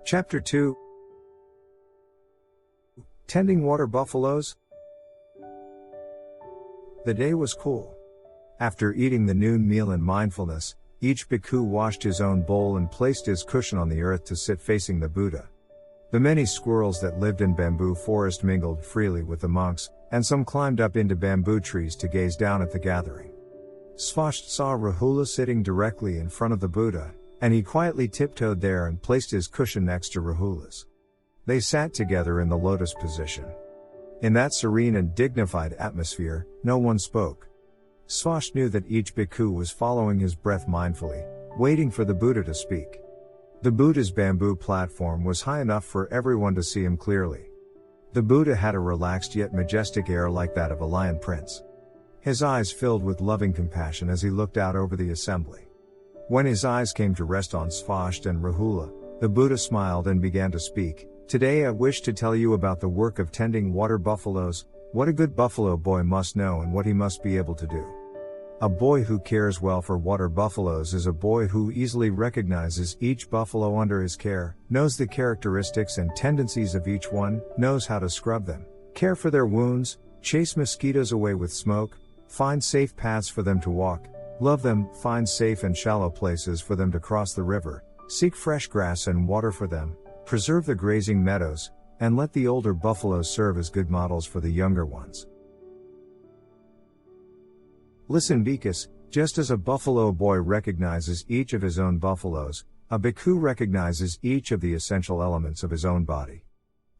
Chapter 2. Tending Water Buffaloes. The day was cool. After eating the noon meal in mindfulness, each bhikkhu washed his own bowl and placed his cushion on the earth to sit facing the Buddha. The many squirrels that lived in bamboo forest mingled freely with the monks, and some climbed up into bamboo trees to gaze down at the gathering. Svasti saw Rahula sitting directly in front of the Buddha, and he quietly tiptoed there and placed his cushion next to Rahula's. They sat together in the lotus position. In that serene and dignified atmosphere, no one spoke. Svasti knew that each bhikkhu was following his breath mindfully, waiting for the Buddha to speak. The Buddha's bamboo platform was high enough for everyone to see him clearly. The Buddha had a relaxed yet majestic air like that of a lion prince. His eyes filled with loving compassion as he looked out over the assembly. When his eyes came to rest on Svasti and Rahula, the Buddha smiled and began to speak. Today I wish to tell you about the work of tending water buffaloes, what a good buffalo boy must know and what he must be able to do. A boy who cares well for water buffaloes is a boy who easily recognizes each buffalo under his care, knows the characteristics and tendencies of each one, knows how to scrub them, care for their wounds, chase mosquitoes away with smoke, find safe paths for them to walk, love them, find safe and shallow places for them to cross the river, seek fresh grass and water for them, preserve the grazing meadows, and let the older buffaloes serve as good models for the younger ones. Listen bhikkhus, just as a buffalo boy recognizes each of his own buffaloes, a bhikkhu recognizes each of the essential elements of his own body.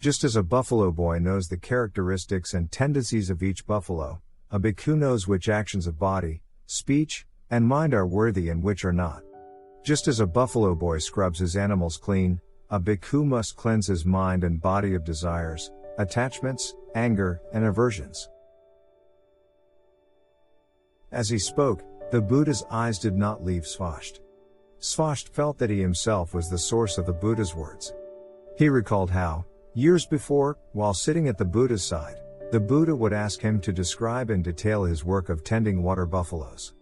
Just as a buffalo boy knows the characteristics and tendencies of each buffalo, a bhikkhu knows which actions of body, speech, and mind are worthy and which are not. Just as a buffalo boy scrubs his animals clean, a bhikkhu must cleanse his mind and body of desires, attachments, anger, and aversions. As he spoke, the Buddha's eyes did not leave Svasti. Svasti felt that he himself was the source of the Buddha's words. He recalled how, years before, while sitting at the Buddha's side, the Buddha would ask him to describe in detail his work of tending water buffaloes.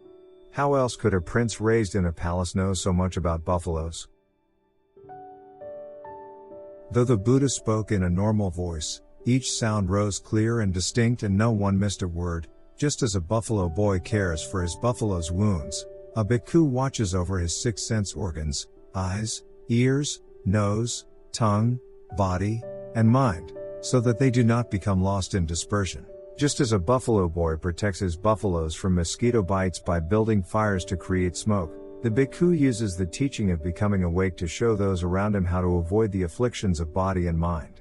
How else could a prince raised in a palace know so much about buffaloes? Though the Buddha spoke in a normal voice, each sound rose clear and distinct and no one missed a word. Just as a buffalo boy cares for his buffalo's wounds, a bhikkhu watches over his six sense organs, eyes, ears, nose, tongue, body, and mind, so that they do not become lost in dispersion. Just as a buffalo boy protects his buffaloes from mosquito bites by building fires to create smoke, the bhikkhu uses the teaching of becoming awake to show those around him how to avoid the afflictions of body and mind.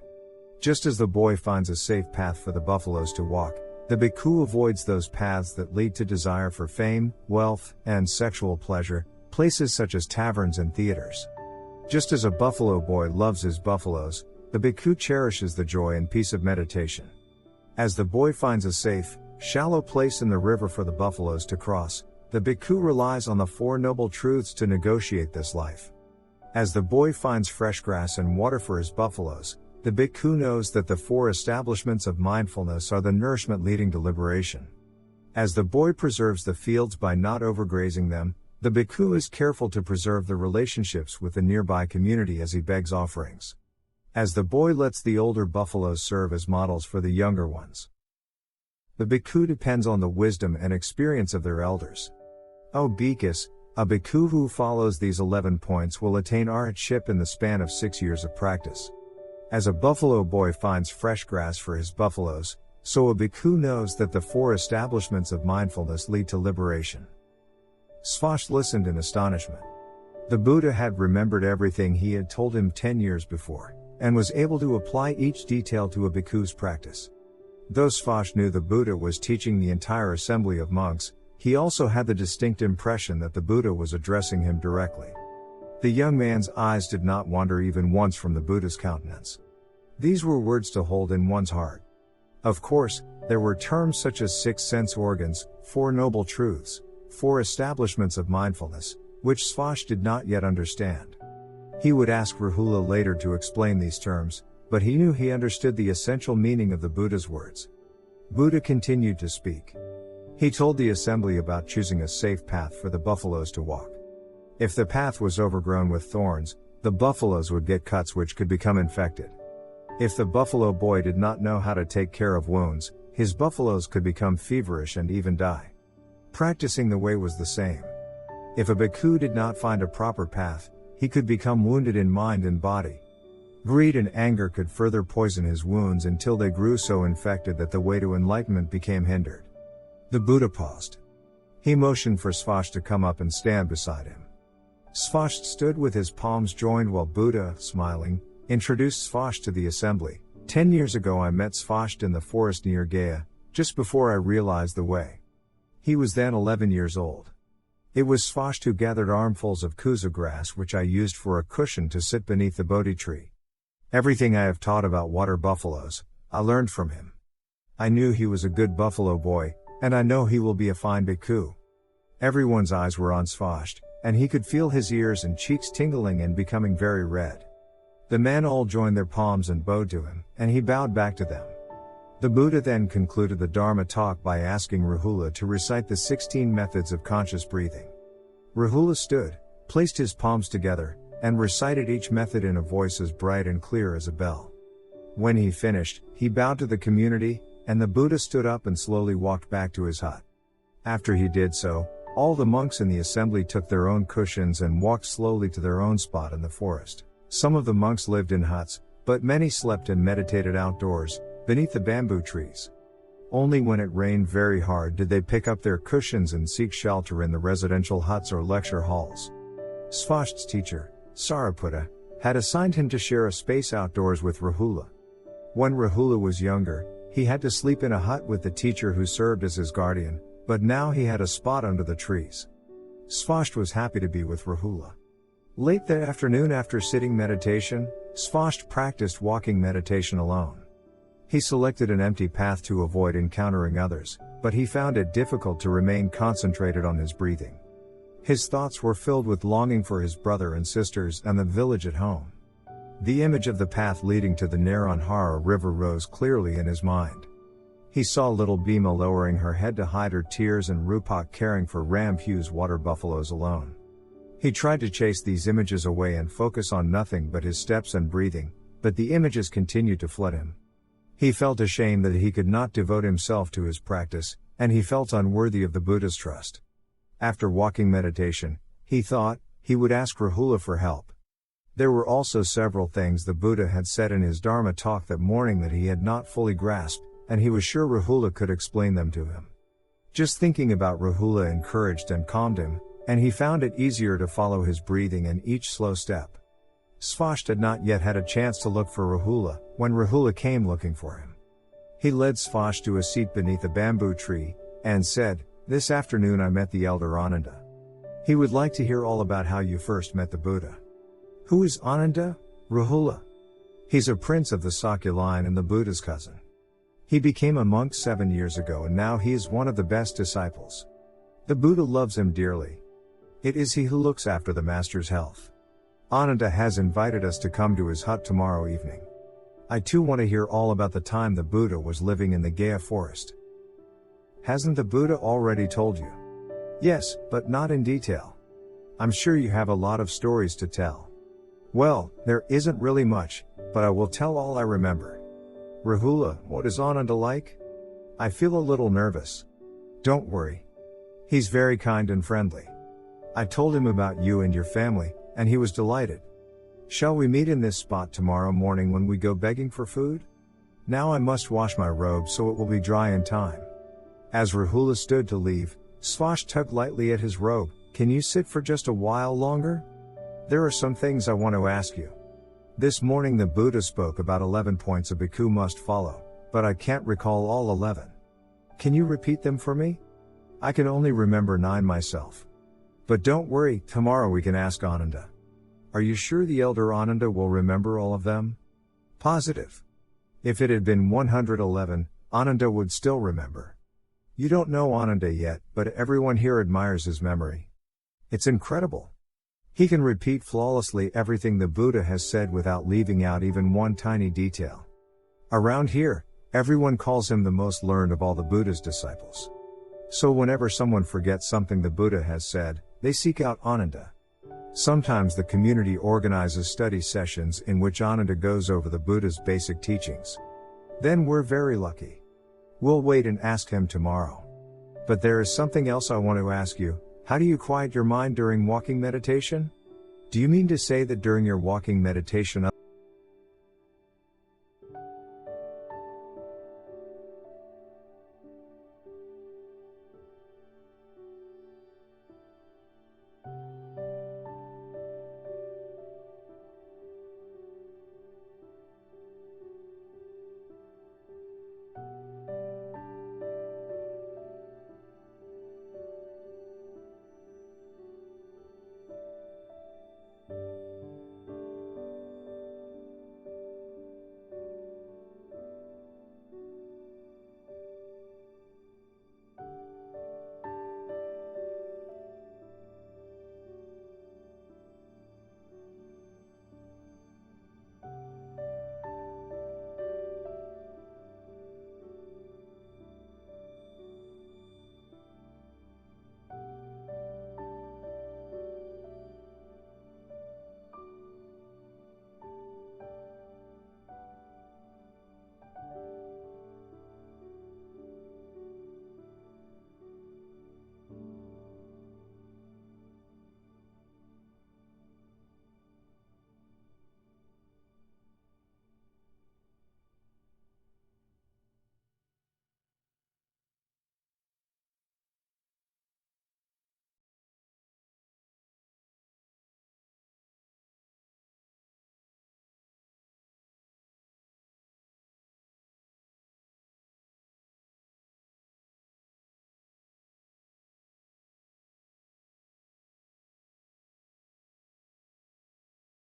Just as the boy finds a safe path for the buffaloes to walk, the bhikkhu avoids those paths that lead to desire for fame, wealth, and sexual pleasure, places such as taverns and theaters. Just as a buffalo boy loves his buffaloes, the bhikkhu cherishes the joy and peace of meditation. As the boy finds a safe, shallow place in the river for the buffaloes to cross, the bhikkhu relies on the Four Noble Truths to negotiate this life. As the boy finds fresh grass and water for his buffaloes, the bhikkhu knows that the four establishments of mindfulness are the nourishment leading to liberation. As the boy preserves the fields by not overgrazing them, the bhikkhu is careful to preserve the relationships with the nearby community as he begs offerings. As the boy lets the older buffaloes serve as models for the younger ones, the bhikkhu depends on the wisdom and experience of their elders. O bhikkhus, a bhikkhu who follows these 11 points will attain arhatship in the span of 6 years of practice. As a buffalo boy finds fresh grass for his buffaloes, so a bhikkhu knows that the four establishments of mindfulness lead to liberation. Svasti listened in astonishment. The Buddha had remembered everything he had told him 10 years before, and was able to apply each detail to a bhikkhu's practice. Though Svasti knew the Buddha was teaching the entire assembly of monks, he also had the distinct impression that the Buddha was addressing him directly. The young man's eyes did not wander even once from the Buddha's countenance. These were words to hold in one's heart. Of course, there were terms such as six sense organs, four noble truths, four establishments of mindfulness, which Svasti did not yet understand. He would ask Rahula later to explain these terms, but he knew he understood the essential meaning of the Buddha's words. Buddha continued to speak. He told the assembly about choosing a safe path for the buffaloes to walk. If the path was overgrown with thorns, the buffaloes would get cuts which could become infected. If the buffalo boy did not know how to take care of wounds, his buffaloes could become feverish and even die. Practicing the way was the same. If a bhikkhu did not find a proper path, he could become wounded in mind and body. Greed and anger could further poison his wounds until they grew so infected that the way to enlightenment became hindered. The Buddha paused. He motioned for Svasti to come up and stand beside him. Svasti stood with his palms joined while Buddha, smiling, introduced Svasti to the assembly. 10 years ago I met Svasti in the forest near Gaya, just before I realized the way. He was then 11 years old. It was Svasti who gathered armfuls of kusa grass which I used for a cushion to sit beneath the Bodhi tree. Everything I have taught about water buffaloes, I learned from him. I knew he was a good buffalo boy, and I know he will be a fine bhikkhu. Everyone's eyes were on Svasti, and he could feel his ears and cheeks tingling and becoming very red. The men all joined their palms and bowed to him, and he bowed back to them. The Buddha then concluded the Dharma talk by asking Rahula to recite the 16 methods of conscious breathing. Rahula stood, placed his palms together, and recited each method in a voice as bright and clear as a bell. When he finished, he bowed to the community, and the Buddha stood up and slowly walked back to his hut. After he did so, all the monks in the assembly took their own cushions and walked slowly to their own spot in the forest. Some of the monks lived in huts, but many slept and meditated outdoors, beneath the bamboo trees. Only when it rained very hard did they pick up their cushions and seek shelter in the residential huts or lecture halls. Svasti's teacher, Sariputta, had assigned him to share a space outdoors with Rahula. When Rahula was younger, he had to sleep in a hut with the teacher who served as his guardian, but now he had a spot under the trees. Svasti was happy to be with Rahula. Late that afternoon after sitting meditation, Svasti practiced walking meditation alone. He selected an empty path to avoid encountering others, but he found it difficult to remain concentrated on his breathing. His thoughts were filled with longing for his brother and sisters and the village at home. The image of the path leading to the Naranjara river rose clearly in his mind. He saw little Bhima lowering her head to hide her tears and Rupak caring for Ramhu's water buffaloes alone. He tried to chase these images away and focus on nothing but his steps and breathing, but the images continued to flood him. He felt ashamed that he could not devote himself to his practice, and he felt unworthy of the Buddha's trust. After walking meditation, he thought he would ask Rahula for help. There were also several things the Buddha had said in his Dharma talk that morning that he had not fully grasped, and he was sure Rahula could explain them to him. Just thinking about Rahula encouraged and calmed him, and he found it easier to follow his breathing and each slow step. Svasti had not yet had a chance to look for Rahula, when Rahula came looking for him. He led Svasti to a seat beneath a bamboo tree, and said, "This afternoon I met the elder Ananda. He would like to hear all about how you first met the Buddha." "Who is Ananda, Rahula?" "He's a prince of the Sakya line and the Buddha's cousin. He became a monk 7 years ago and now he is one of the best disciples. The Buddha loves him dearly. It is he who looks after the master's health. Ananda has invited us to come to his hut tomorrow evening. I too want to hear all about the time the Buddha was living in the Gaya forest." "Hasn't the Buddha already told you?" "Yes, but not in detail. I'm sure you have a lot of stories to tell." "Well, there isn't really much, but I will tell all I remember." "Rahula, what is Ananda like?" "I feel a little nervous." "Don't worry. He's very kind and friendly. I told him about you and your family, and he was delighted. Shall we meet in this spot tomorrow morning when we go begging for food? Now I must wash my robe so it will be dry in time." As Rahula stood to leave, Svasti tugged lightly at his robe. "Can you sit for just a while longer? There are some things I want to ask you. This morning the Buddha spoke about 11 points a bhikkhu must follow, but I can't recall all 11. Can you repeat them for me? I can only remember 9 myself. But don't worry, tomorrow we can ask Ananda." "Are you sure the elder Ananda will remember all of them?" "Positive. If it had been 111, Ananda would still remember. You don't know Ananda yet, but everyone here admires his memory. It's incredible. He can repeat flawlessly everything the Buddha has said without leaving out even one tiny detail. Around here, everyone calls him the most learned of all the Buddha's disciples. So whenever someone forgets something the Buddha has said, they seek out Ananda." Sometimes the community organizes study sessions in which Ananda goes over the Buddha's basic teachings. Then we're very lucky. We'll wait and ask him tomorrow. But there is something else I want to ask you. How do you quiet your mind during walking meditation? Do you mean to say that during your walking meditation